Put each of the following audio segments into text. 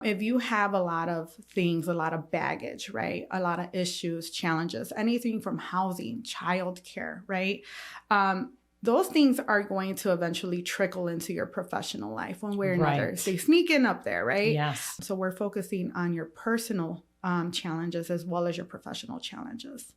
If you have a lot of things, a lot of baggage, right? A lot of issues, challenges, anything from housing, childcare, right? Those things are going to eventually trickle into your professional life one way or another. Right. They sneak in up there, right? Yes. So we're focusing on your personal challenges as well as your professional challenges.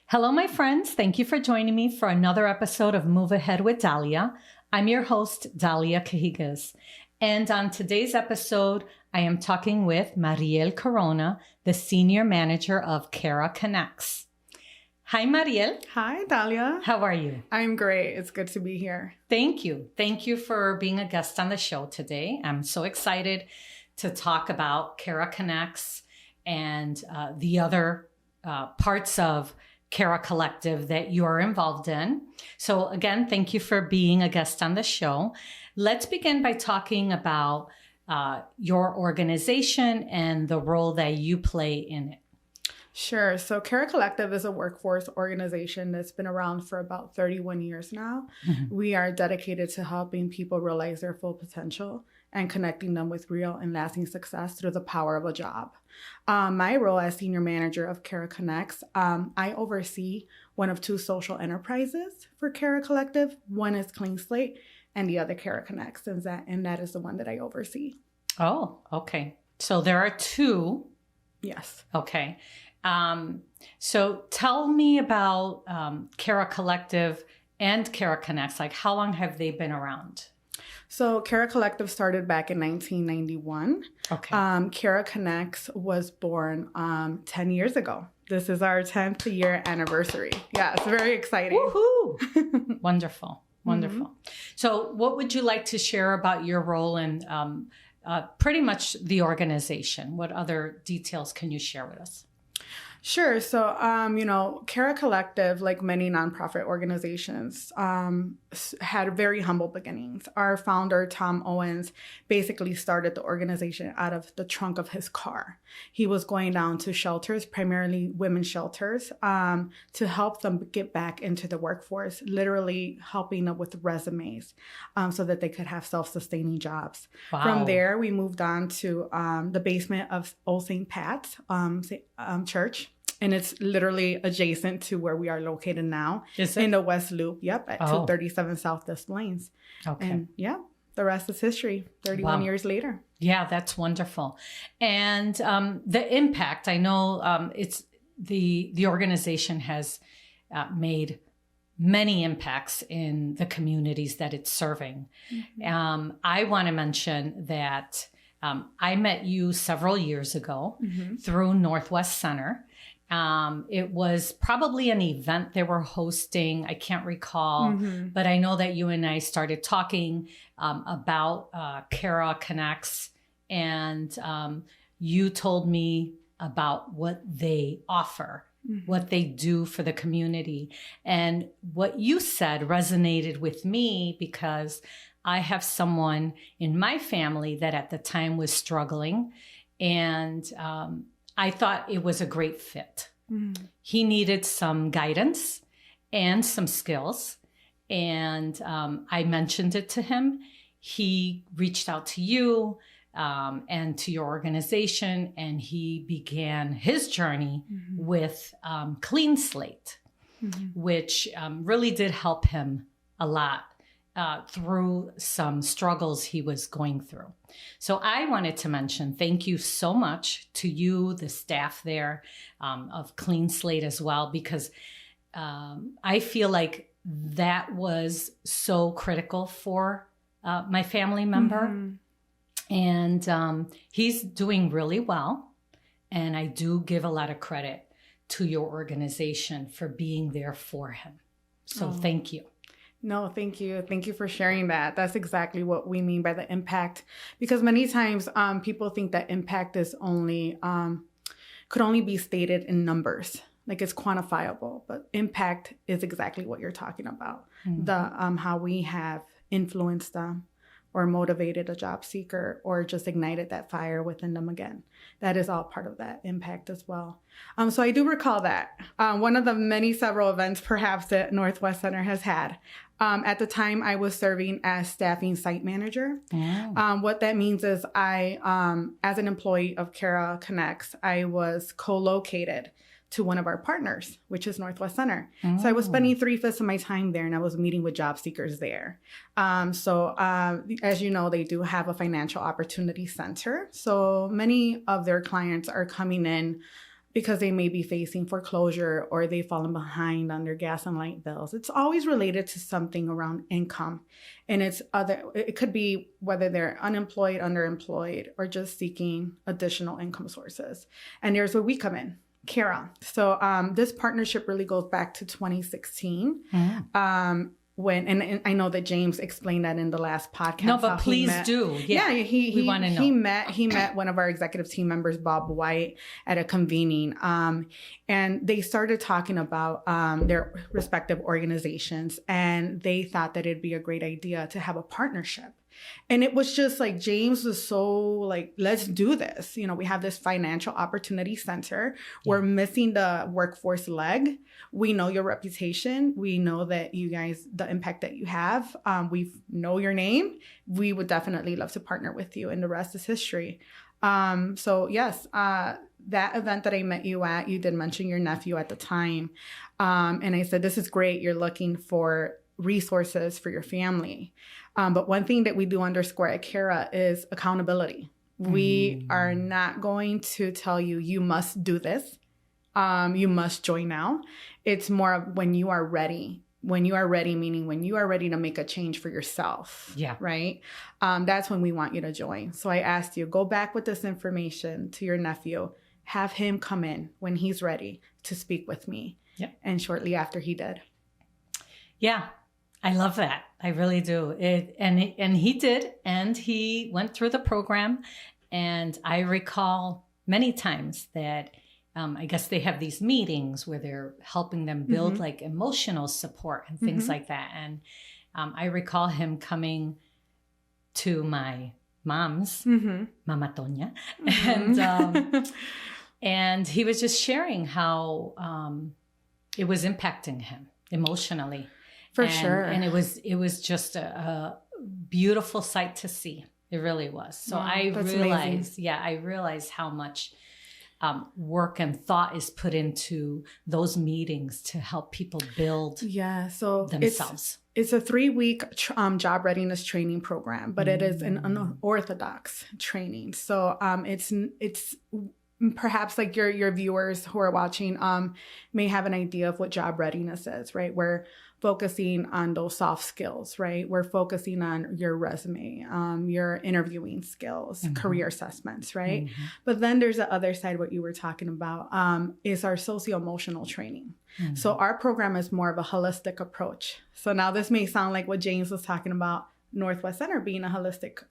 Hello, my friends. Thank you for joining me for another episode of Move Ahead with Dalia. I'm your host, Dalia Cahigas. And on today's episode, I am talking with Mariel Corona, the Senior Manager of Cara Connects. Hi, Mariel. Hi, Dalia. How are you? I'm great. It's good to be here. Thank you. Thank you for being a guest on the show today. I'm so excited to talk about Cara Connects and the other parts of Cara Collective that you are involved in. So again, thank you for being a guest on the show. Let's begin by talking about your organization and the role that you play in it. Sure. So Cara Collective is a workforce organization that's been around for about 31 years now. Mm-hmm. We are dedicated to helping people realize their full potential and connecting them with real and lasting success through the power of a job. My role as Senior Manager of Cara Connects, I oversee one of two social enterprises for Cara Collective. One is Clean Slate and the other Cara Connects, and that is the one that I oversee. Oh, okay. So there are two. Yes. Okay. So tell me about Cara Collective and Cara Connects. Like, how long have they been around? So Cara Collective started back in 1991. Okay. Cara Connects was born 10 years ago. This is our 10th year anniversary. Yeah, it's very exciting. Woohoo! Wonderful. Wonderful. Mm-hmm. So what would you like to share about your role in pretty much the organization? What other details can you share with us? Sure. So, Cara Collective, like many nonprofit organizations, had very humble beginnings. Our founder, Tom Owens, basically started the organization out of the trunk of his car. He was going down to shelters, primarily women's shelters, to help them get back into the workforce, literally helping them with resumes so that they could have self-sustaining jobs. Wow. From there, we moved on to the basement of Old St. Pat's Church. And it's literally adjacent to where we are located now. Is it? In the West Loop. Yep. At 237 South Des Plaines. Okay. And yeah, the rest is history 31 years later. Yeah, that's wonderful. And the impact, I know it's the organization has made many impacts in the communities that it's serving. Mm-hmm. I want to mention that I met you several years ago through Northwest Center. It was probably an event they were hosting. I can't recall, but I know that you and I started talking about Cara Connects, and you told me about what they offer, what they do for the community. And what you said resonated with me because I have someone in my family that at the time was struggling, and I thought it was a great fit. He needed some guidance and some skills. And I mentioned it to him. He reached out to you and to your organization, and he began his journey with Clean Slate, which really did help him a lot through some struggles he was going through. So I wanted to mention thank you so much to you, the staff there of Clean Slate as well, because I feel like that was so critical for my family member. And he's doing really well. And I do give a lot of credit to your organization for being there for him. So thank you. No, thank you. Thank you for sharing that. That's exactly what we mean by the impact. Because many times people think that impact is could only be stated in numbers, like it's quantifiable. But impact is exactly what you're talking about. The how we have influenced them or motivated a job seeker or just ignited that fire within them again. That is all part of that impact as well. So I do recall that. One of the several events perhaps that Northwest Center has had. At the time, I was serving as staffing site manager. What that means is I, as an employee of Cara Connects, I was co-located to one of our partners, which is Northwest Center. So I was spending 3/5 of my time there, and I was meeting with job seekers there. As you know, they do have a financial opportunity center. So many of their clients are coming in because they may be facing foreclosure or they've fallen behind on their gas and light bills. It's always related to something around income. And it could be whether they're unemployed, underemployed, or just seeking additional income sources. And there's where we come in. Cara. So this partnership really goes back to 2016. And I know that James explained that in the last podcast. No, but please do. Yeah, we want to know. He met one of our executive team members, Bob White, at a convening, and they started talking about their respective organizations, and they thought that it'd be a great idea to have a partnership. And it was just like, James was so like, let's do this. You know, we have this financial opportunity center. We're missing the workforce leg. We know your reputation. We know that you guys, the impact that you have. We know your name. We would definitely love to partner with you. And the rest is history. So yes, that event that I met you at, you did mention your nephew at the time. And I said, this is great. You're looking for resources for your family. But one thing that we do underscore at Cara is accountability. We are not going to tell you, you must do this. You must join now. It's more of when you are ready. When you are ready, meaning when you are ready to make a change for yourself. Yeah. Right? That's when we want you to join. So I asked you, go back with this information to your nephew. Have him come in when he's ready to speak with me. Yep. And shortly after he did. Yeah. I love that. I really do. And he did, and he went through the program. And I recall many times that I guess they have these meetings where they're helping them build like emotional support and things like that. And I recall him coming to my mom's, Mama Tonya, and he was just sharing how it was impacting him emotionally. For sure. And it was just a beautiful sight to see. It really was. So I realized how much work and thought is put into those meetings to help people build themselves. It's a 3-week job readiness training program, but it is an unorthodox training. So it's perhaps like your viewers who are watching may have an idea of what job readiness is, right? We're focusing on those soft skills, right? We're focusing on your resume, your interviewing skills, career assessments, right? But then there's the other side, what you were talking about, is our socio-emotional training. So our program is more of a holistic approach. So now this may sound like what James was talking about, Northwest Center being a holistic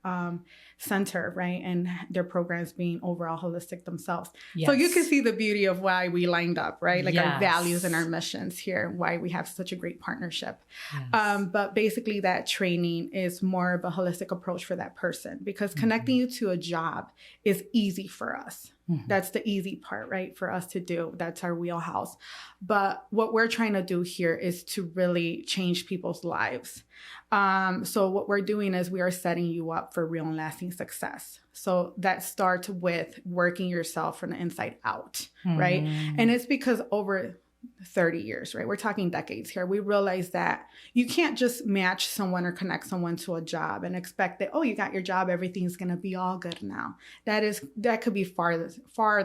center, right? And their programs being overall holistic themselves. Yes. So you can see the beauty of why we lined up, right? Like our values and our missions here, why we have such a great partnership. Yes. But basically that training is more of a holistic approach for that person, because connecting you to a job is easy for us. That's the easy part, right? For us to do. That's our wheelhouse. But what we're trying to do here is to really change people's lives. So what we're doing is we are setting you up for real and lasting success. So that starts with working yourself from the inside out, right? And it's because over 30 years, right? We're talking decades here. We realize that you can't just match someone or connect someone to a job and expect that, oh, you got your job, everything's going to be all good now. That could be farther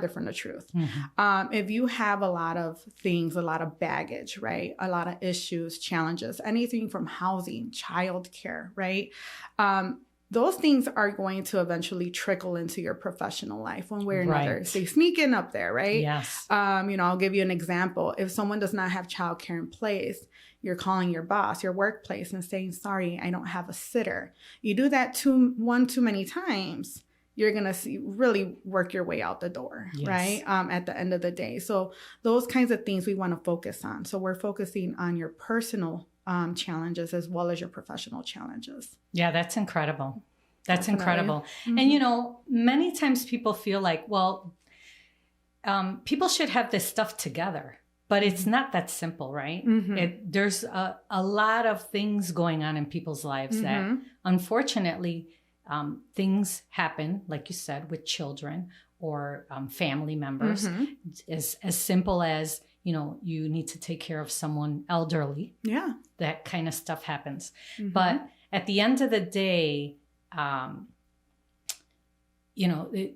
from the truth. If you have a lot of things, a lot of baggage, right? A lot of issues, challenges, anything from housing, childcare, right? Those things are going to eventually trickle into your professional life one way or another. Right. They sneak in up there, right? Yes. I'll give you an example. If someone does not have childcare in place, you're calling your boss, your workplace, and saying, sorry, I don't have a sitter. You do that too many times, you're going to really work your way out the door, right? At the end of the day. So those kinds of things we want to focus on. So we're focusing on your personal challenges as well as your professional challenges. Yeah, that's incredible. That's Definitely. incredible. And, many times people feel like, well, people should have this stuff together, but it's not that simple, right? There's a lot of things going on in people's lives that unfortunately things happen, like you said, with children or family members. As simple as, you need to take care of someone elderly. Yeah. That kind of stuff happens. But at the end of the day, it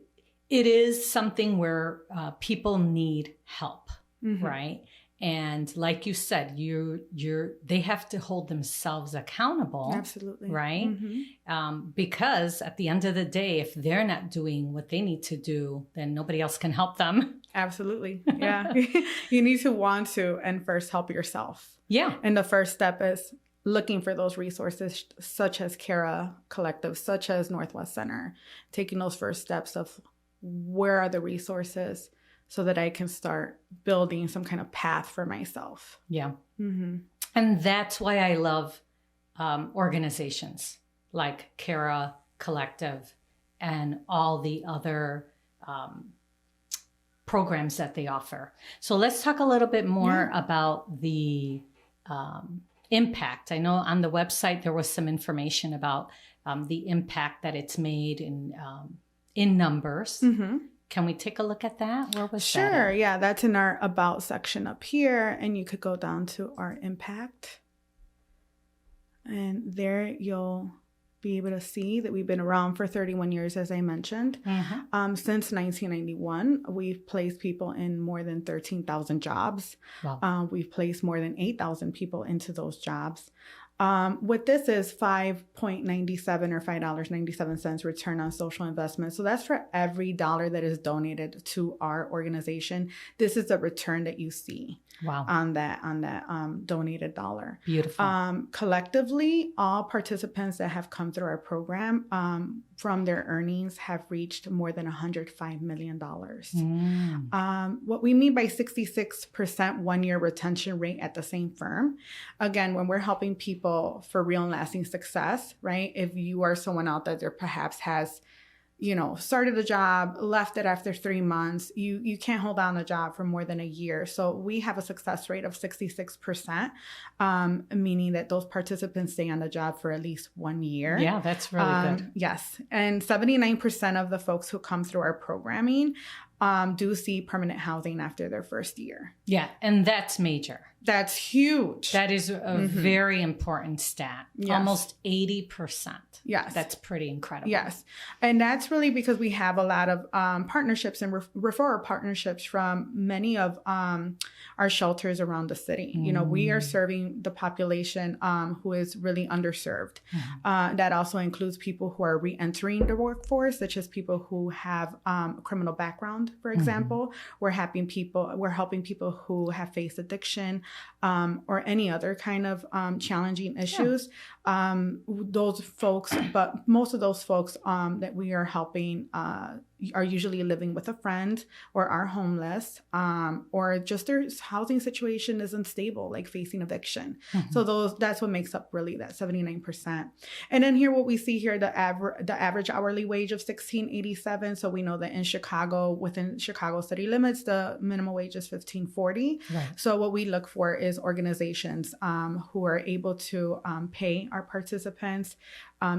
is something where people need help, right? And like you said, they have to hold themselves accountable. Absolutely. Right? Because at the end of the day, if they're not doing what they need to do, then nobody else can help them. Absolutely. Yeah. You need to want to and first help yourself. Yeah. And the first step is looking for those resources such as Cara Collective, such as Northwest Center, taking those first steps of where are the resources so that I can start building some kind of path for myself. Yeah. And that's why I love organizations like Cara Collective and all the other programs that they offer. So let's talk a little bit more about the impact. I know on the website there was some information about the impact that it's made in numbers. Can we take a look at that? Where was that? Sure. Yeah, that's in our About section up here. And you could go down to our impact. And there you'll be able to see that we've been around for 31 years, as I mentioned. Since 1991, we've placed people in more than 13,000 jobs. Wow. We've placed more than 8,000 people into those jobs. What this is $5.97 or $5.97 return on social investment. So that's for every dollar that is donated to our organization. This is the return that you see. Wow. On that donated dollar. Beautiful. Collectively, all participants that have come through our program from their earnings have reached more than $105 million. What we mean by 66% 1-year retention rate at the same firm, again, when we're helping people for real and lasting success, right? If you are someone out there that perhaps has started a job, left it after 3 months, you can't hold on a job for more than a year. So we have a success rate of 66%, meaning that those participants stay on the job for at least 1 year. Yeah, that's really good. Yes. And 79% of the folks who come through our programming do see permanent housing after their first year. Yeah, and that's major. That's huge. That is a very important stat. Yes. Almost 80%. Yes. That's pretty incredible. Yes. And that's really because we have a lot of partnerships and referral partnerships from many of our shelters around the city. We are serving the population who is really underserved. That also includes people who are re-entering the workforce, such as people who have a criminal background, for example. We're helping people who have faced addiction or any other kind of challenging issues. Those folks, but most of those folks that we are helping are usually living with a friend or are homeless or just their housing situation is unstable, like facing eviction. So that's what makes up really that 79%. And then here, what we see here, the average hourly wage of $16.87. So we know that in Chicago, within Chicago city limits, the minimum wage is $15.40. Right. So what we look for is organizations who are able to pay our participants,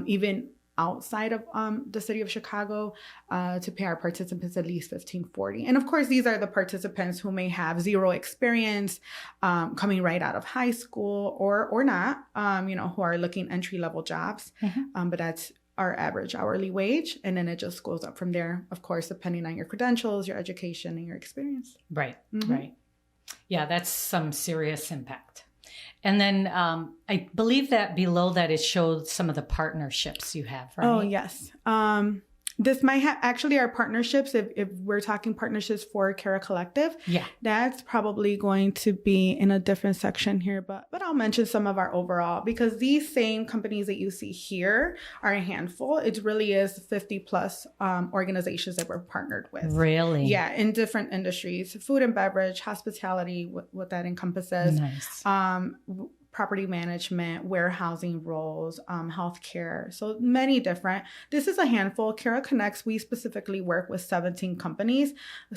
even outside of the city of Chicago, to pay our participants at least $15.40. And of course, these are the participants who may have zero experience, coming right out of high school or not, who are looking entry-level jobs. But that's our average hourly wage. And then it just goes up from there, of course, depending on your credentials, your education, and your experience. Right, right. Yeah, that's some serious impact. And then I believe that below that it showed some of the partnerships you have, right? Oh, yes. This might have actually our partnerships. If we're talking partnerships for Cara Collective, that's probably going to be in a different section here. But I'll mention some of our overall, because these same companies that you see here are a handful. It really is 50 plus organizations that we're partnered with. Really? Yeah, in different industries, food and beverage, hospitality, what that encompasses. Nice. property management, warehousing roles, healthcare. So many different. This is a handful. Cara Connects, we specifically work with 17 companies.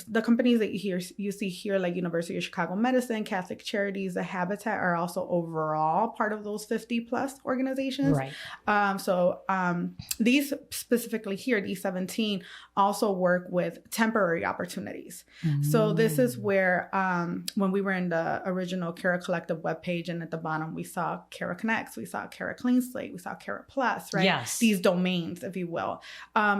The companies that you see here, like University of Chicago Medicine, Catholic Charities, the Habitat, are also overall part of those 50 plus organizations. Right. These specifically here, these 17, also work with temporary opportunities. So this is where when we were in the original Cara Collective webpage, and at the bottom we saw Cara Connects, we saw Cara Clean Slate, we saw Cara Plus, right? Yes. These domains, if you will.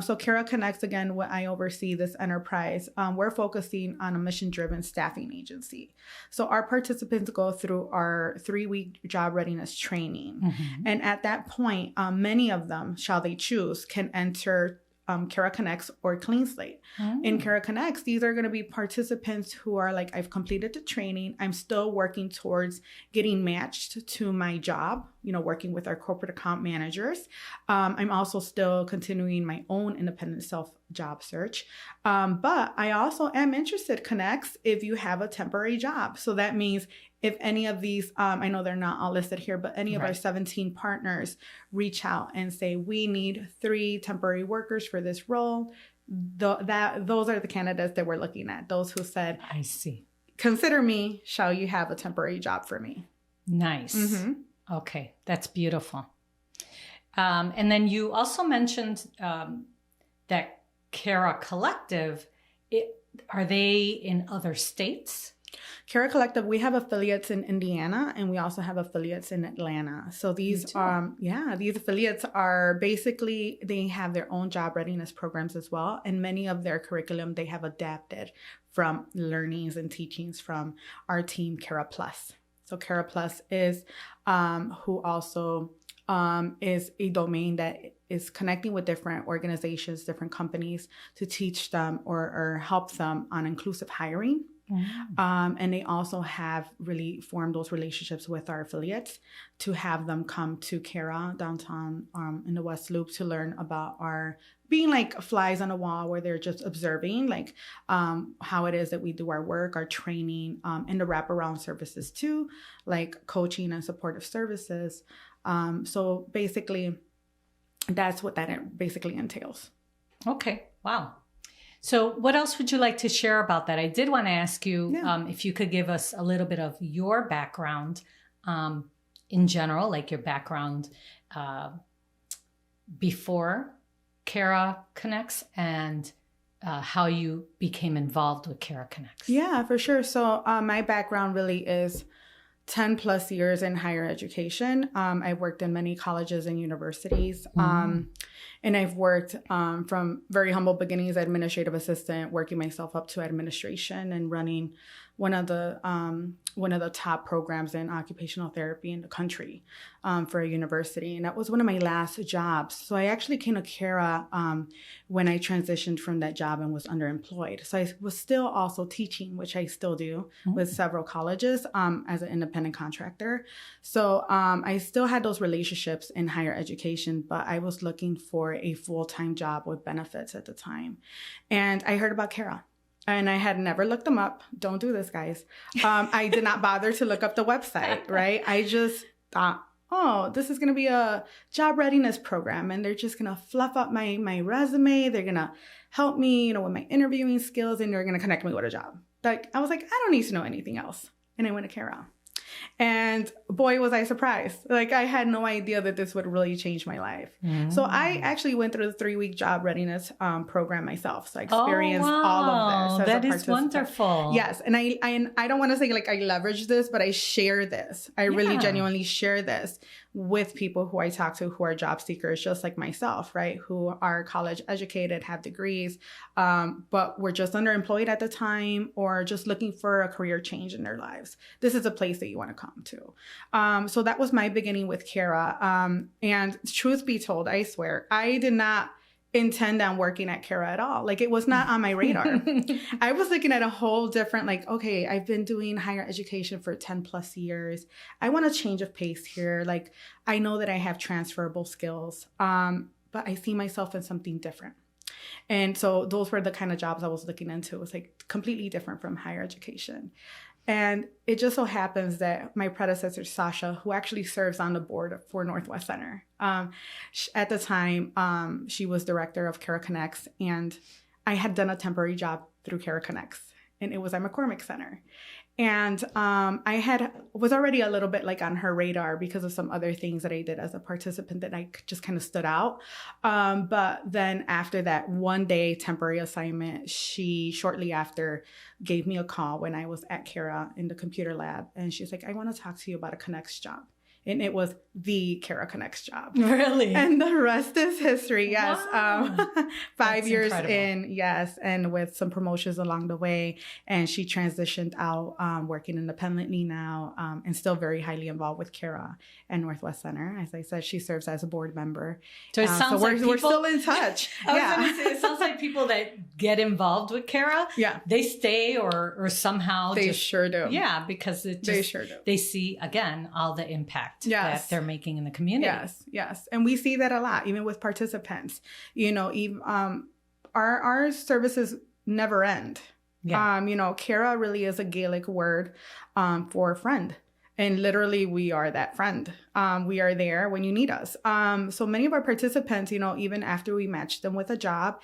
So Cara Connects, again, what I oversee this enterprise, we're focusing on a mission-driven staffing agency. So our participants go through our 3-week job readiness training. And at that point, many of them, shall they choose, can enter Cara Connects or Clean Slate. In Cara Connects, these are going to be participants who are like, I've completed the training. I'm still working towards getting matched to my job, working with our corporate account managers. I'm also still continuing my own independent self job search. But I also am interested, Connects, if you have a temporary job. So that means if any of these, I know they're not all listed here, but any of our 17 partners reach out and say, we need 3 temporary workers for this role, those are the candidates that we're looking at. Those who said, I see. Consider me, shall you have a temporary job for me? Nice. Okay, that's beautiful. And then you also mentioned that Cara Collective, are they in other states? Cara Collective, we have affiliates in Indiana, and we also have affiliates in Atlanta. So these these affiliates are basically, they have their own job readiness programs as well. And many of their curriculum, they have adapted from learnings and teachings from our team, Cara Plus. So Cara Plus is who also is a domain that is connecting with different organizations, different companies to teach them or help them on inclusive hiring. And they also have really formed those relationships with our affiliates to have them come to Cara downtown in the West Loop to learn about our being like flies on a wall, where they're just observing like how it is that we do our work, our training, and the wraparound services too, like coaching and supportive services. So basically, that's what that basically entails. Okay. Wow. So what else would you like to share about that? I did want to ask you if you could give us a little bit of your background in general, like your background before Cara Connects and how you became involved with Cara Connects. Yeah, for sure. So my background really is 10 plus years in higher education. I've worked in many colleges and universities. And I've worked from very humble beginnings, administrative assistant, working myself up to administration and running one of the top programs in occupational therapy in the country for a university. And that was one of my last jobs. So I actually came to Cara when I transitioned from that job and was underemployed. So I was still also teaching, which I still do with several colleges as an independent contractor. So I still had those relationships in higher education, but I was looking for a full-time job with benefits at the time. And I heard about Cara. And I had never looked them up. Don't do this, guys. I did not bother to look up the website, right? I just thought, oh, this is going to be a job readiness program. And they're just going to fluff up my resume. They're going to help me, with my interviewing skills. And they're going to connect me with a job. Like, I was like, I don't need to know anything else. And I went to Cara. And boy, was I surprised. Like, I had no idea that this would really change my life. So I actually went through the 3-week job readiness program myself. So I experienced all of this. That is wonderful. Yes. And I don't want to say like I leverage this, but I share this. I really genuinely share this with people who I talk to who are job seekers, just like myself, right? Who are college educated, have degrees, but were just underemployed at the time or just looking for a career change in their lives. This is a place that you want to come to. So that was my beginning with Cara. And truth be told, I swear, I did not intend on working at Cara at all. Like, it was not on my radar. I was looking at a whole different, like, okay, I've been doing higher education for 10 plus years. I want a change of pace here. Like, I know that I have transferable skills, but I see myself in something different. And so those were the kind of jobs I was looking into. It was like completely different from higher education. And it just so happens that my predecessor, Sasha, who actually serves on the board for Northwest Center, at the time, she was director of Cara Connects, and I had done a temporary job through Cara Connects, and it was at McCormick Center. And I was already a little bit like on her radar because of some other things that I did as a participant that I just kind of stood out. But then after that one day temporary assignment, she shortly after gave me a call when I was at Cara in the computer lab. And she's like, I want to talk to you about a Connects job. And it was the Cara Connects job. Really? And the rest is history. Yes. Wow. 5 That's years incredible. in. Yes. And with some promotions along the way. And she transitioned out, working independently now, and still very highly involved with Cara and Northwest Center. As I said, she serves as a board member. So it sounds like we're still in touch. I was going to say, it sounds like people that get involved with Cara, Yeah. they stay or somehow They sure do. Yeah, because it just, They sure do. they see, again, all the impact Yes. that they're making in the community. Yes. And we see that a lot, even with participants. Even our services never end. Yeah. Cara really is a Gaelic word for friend. And literally, we are that friend. We are there when you need us. So many of our participants, even after we match them with a job,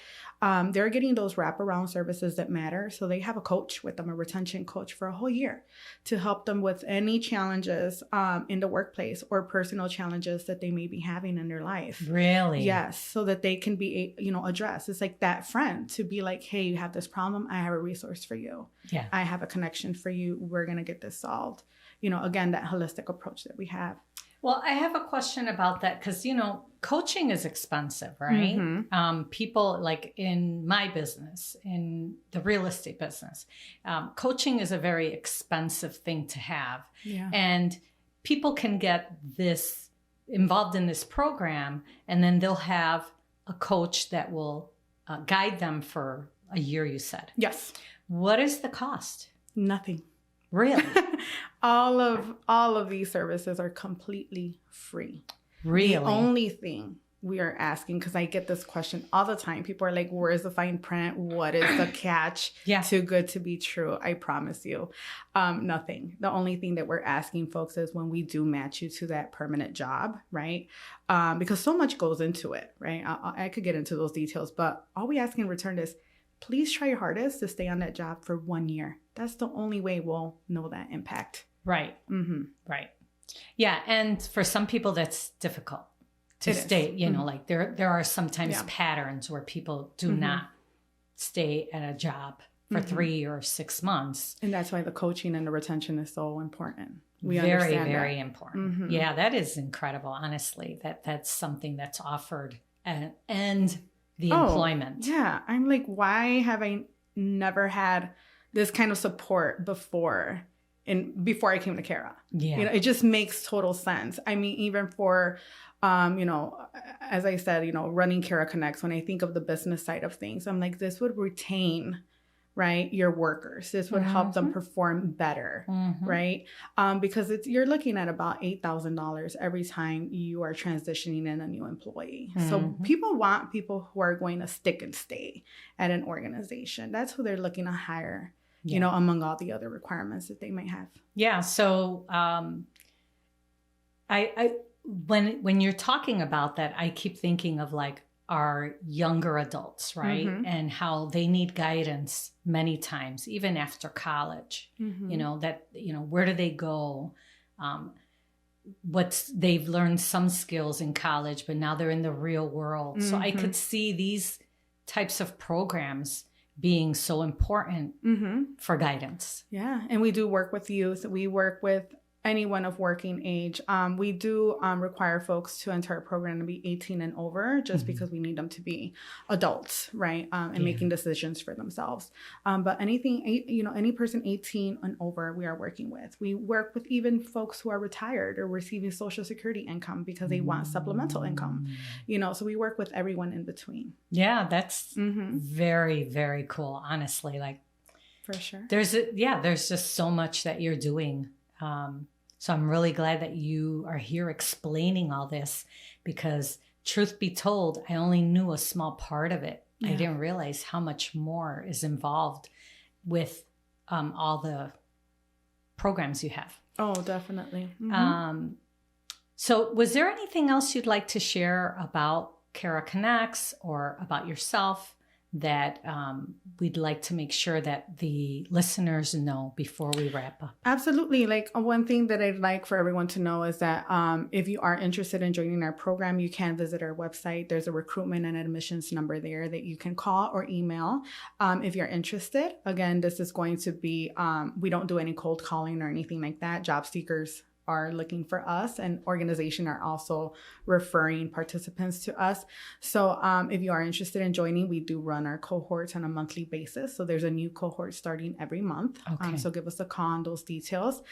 they're getting those wraparound services that matter. So they have a coach with them, a retention coach for a whole year to help them with any challenges in the workplace or personal challenges that they may be having in their life. Really? Yes. So that they can be, addressed. It's like that friend to be like, hey, you have this problem. I have a resource for you. Yeah. I have a connection for you. We're going to get this solved. Again, that holistic approach that we have. Well, I have a question about that because, coaching is expensive, right? Mm-hmm. People like in my business, in the real estate business, coaching is a very expensive thing to have. Yeah. And people can get this involved in this program, and then they'll have a coach that will guide them for a year, you said. Yes. What is the cost? Nothing. Really? all of these services are completely free. Really? The only thing we are asking, because I get this question all the time. People are like, where's the fine print? What is the catch? Yeah. Too good to be true. I promise you. Nothing. The only thing that we're asking folks is when we do match you to that permanent job, right? Because so much goes into it, right? I could get into those details, but all we ask in return is, please try your hardest to stay on that job for 1 year. That's the only way we'll know that impact. Right. Mm-hmm. Right. Yeah. And for some people, that's difficult to stay, like there are sometimes patterns where people do not stay at a job for 3 or 6 months. And that's why the coaching and the retention is so important. We very, understand very that. important. Mm-hmm. Yeah, that is incredible. Honestly, that's something that's offered and the employment. Yeah. I'm like, why have I never had this kind of support before I came to Cara? Yeah. It just makes total sense. I mean, even for, as I said, running Cara Connects, when I think of the business side of things, I'm like, this would retain, right, your workers. This would help them perform better, right? Because you're looking at about $8,000 every time you are transitioning in a new employee. So people want people who are going to stick and stay at an organization. That's who they're looking to hire, among all the other requirements that they might have. Yeah. So I when you're talking about that, I keep thinking of like our younger adults, right? And how they need guidance many times, even after college, where do they go? They've learned some skills in college, but now they're in the real world. So I could see these types of programs being so important for guidance. Yeah. And we do work with youth. We work with anyone of working age. We do require folks to enter our program to be 18 and over, just because we need them to be adults, right? And making decisions for themselves. But any person 18 and over, we are working with. We work with even folks who are retired or receiving Social Security income because they want supplemental income, so we work with everyone in between. Yeah, that's very, very cool. Honestly, like for sure. There's just so much that you're doing. So I'm really glad that you are here explaining all this, because truth be told, I only knew a small part of it. Yeah. I didn't realize how much more is involved with all the programs you have. Oh, definitely. So was there anything else you'd like to share about Cara Connects or about yourself that we'd like to make sure that the listeners know before we wrap up? Absolutely. Like one thing that I'd like for everyone to know is that if you are interested in joining our program, you can visit our website. There's a recruitment and admissions number there that you can call or email if you're interested. Again, this is going to be, we don't do any cold calling or anything like that. Job seekers are looking for us, and organizations are also referring participants to us. So if you are interested in joining, we do run our cohorts on a monthly basis. So there's a new cohort starting every month. Okay. So give us a call on those details.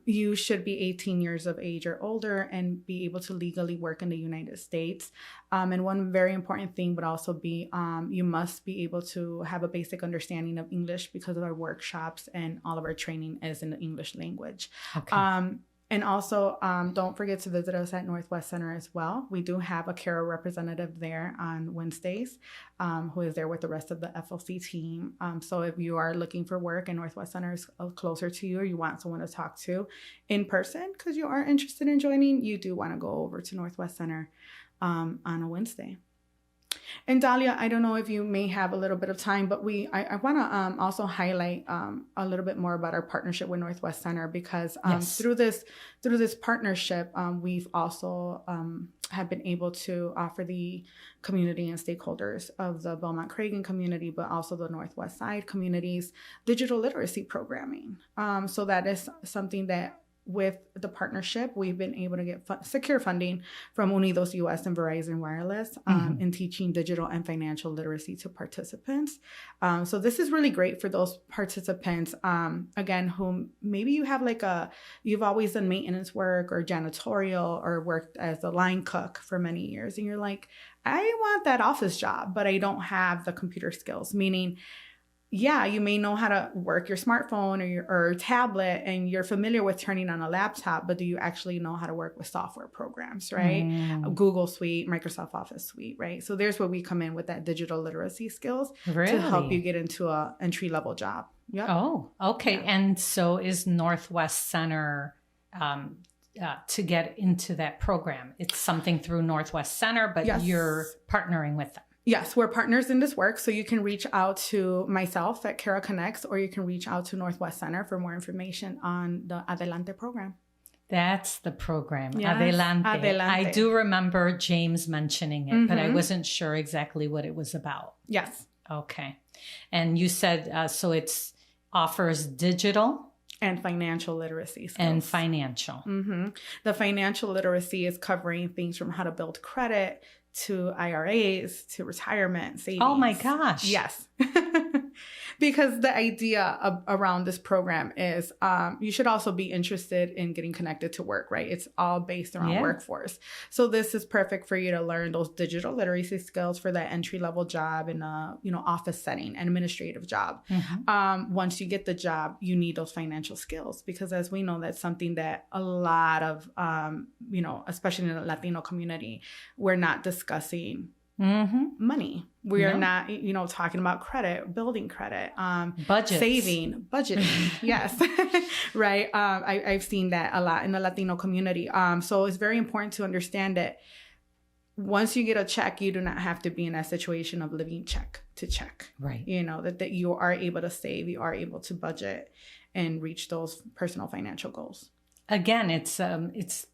You should be 18 years of age or older and be able to legally work in the United States. And one very important thing would also be you must be able to have a basic understanding of English because of our workshops and all of our training is in the English language. Okay. And also, don't forget to visit us at Northwest Center as well. We do have a Cara representative there on Wednesdays who is there with the rest of the FLC team. So if you are looking for work and Northwest Center is closer to you or you want someone to talk to in person because you are interested in joining, you do want to go over to Northwest Center on a Wednesday. And Dahlia, I don't know if you may have a little bit of time, but I want to also highlight a little bit more about our partnership with Northwest Center because Yes. through this partnership, we've also have been able to offer the community and stakeholders of the Belmont-Cragen community, but also the Northwest Side communities, digital literacy programming. So that is something that with the partnership, we've been able to get secure funding from Unidos US and Verizon Wireless in teaching digital and financial literacy to participants. So this is really great for those participants, again, whom maybe you have you've always done maintenance work or janitorial or worked as a line cook for many years. And you're like, I want that office job, but I don't have the computer skills, meaning yeah, you may know how to work your smartphone or tablet and you're familiar with turning on a laptop, but do you actually know how to work with software programs, right? Google Suite, Microsoft Office Suite, right? So there's where we come in with that digital literacy skills to help you get into a entry-level job. Yep. Oh, okay. Yeah. And so is Northwest Center to get into that program? It's something through Northwest Center, but Yes. you're partnering with them. Yes, we're partners in this work. So you can reach out to myself at Cara Connects, or you can reach out to Northwest Center for more information on the Adelante program. That's the program. Yes, Adelante. Adelante. I do remember James mentioning it, but I wasn't sure exactly what it was about. Yes. Okay. And you said, so it's offers digital And financial literacy skills. and financial. The financial literacy is covering things from how to build credit to IRAs to retirement savings. Oh my gosh. Yes. Because the idea around this program is you should also be interested in getting connected to work, right? It's all based around workforce. So this is perfect for you to learn those digital literacy skills for that entry-level job in a office setting, an administrative job. Once you get the job, you need those financial skills because as we know, that's something that a lot of, especially in the Latino community, we're not discussing money. We are not, talking about credit, building credit, Budgets. saving, budgeting. Yes. Right. I've seen that a lot in the Latino community. So it's very important to understand that once you get a check, you do not have to be in that situation of living check to check. Right. That you are able to save, you are able to budget and reach those personal financial goals. Again, it's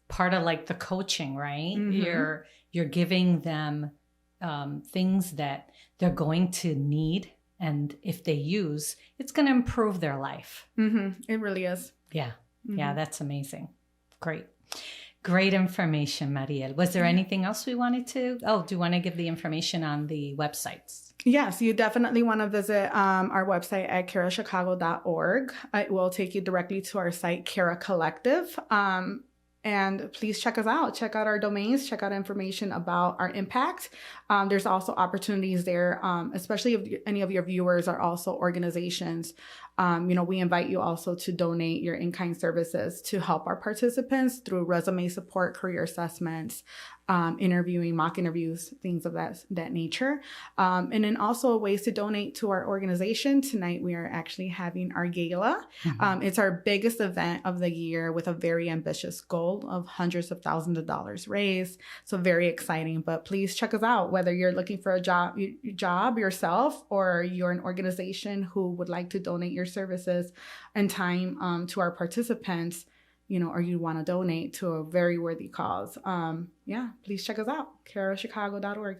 part of like the coaching, right? You're giving them things that they're going to need, and if they use, it's going to improve their life. It really is. Yeah. Yeah, that's amazing. Great information, Mariel. Was there anything else we wanted to? Oh, do you want to give the information on the websites? Yes, you definitely want to visit our website at carachicago.org. It will take you directly to our site, Cara Collective. And please check us out. Check out our domains. Check out information about our impact. There's also opportunities there, especially if any of your viewers are also organizations. We invite you also to donate your in-kind services to help our participants through resume support, career assessments, interviewing, mock interviews, things of that nature. And then also ways to donate to our organization. Tonight, we are actually having our gala. It's our biggest event of the year with a very ambitious goal of hundreds of thousands of dollars raised. So very exciting, but please check us out, whether you're looking for a job yourself, or you're an organization who would like to donate your services and time to our participants, or you want to donate to a very worthy cause. Please check us out, carachicago.org.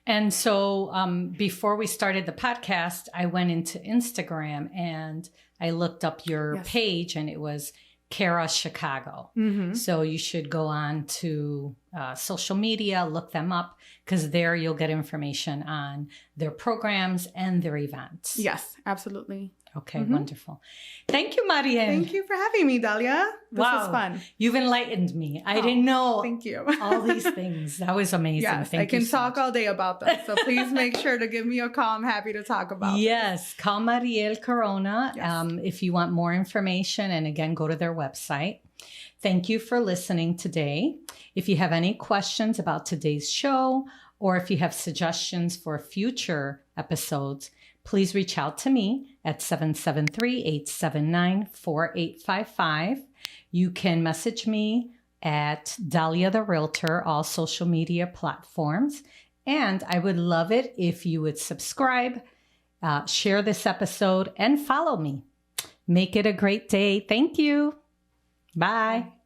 And so before we started the podcast, I went into Instagram and I looked up your page, and it was Cara Chicago. So you should go on to social media, look them up, because there you'll get information on their programs and their events. Yes, absolutely. Okay, wonderful. Thank you, Mariel. Thank you for having me, Dalia. This was fun. You've enlightened me. I didn't know thank you. all these things. That was amazing. Yes, I can talk all day about them. So please make sure to give me a call. I'm happy to talk about Yes, call Mariel Corona if you want more information. And again, go to their website. Thank you for listening today. If you have any questions about today's show, or if you have suggestions for future episodes, please reach out to me at 773-879-4855. You can message me at Dalia the Realtor, all social media platforms. And I would love it if you would subscribe, share this episode, and follow me. Make it a great day. Thank you. Bye.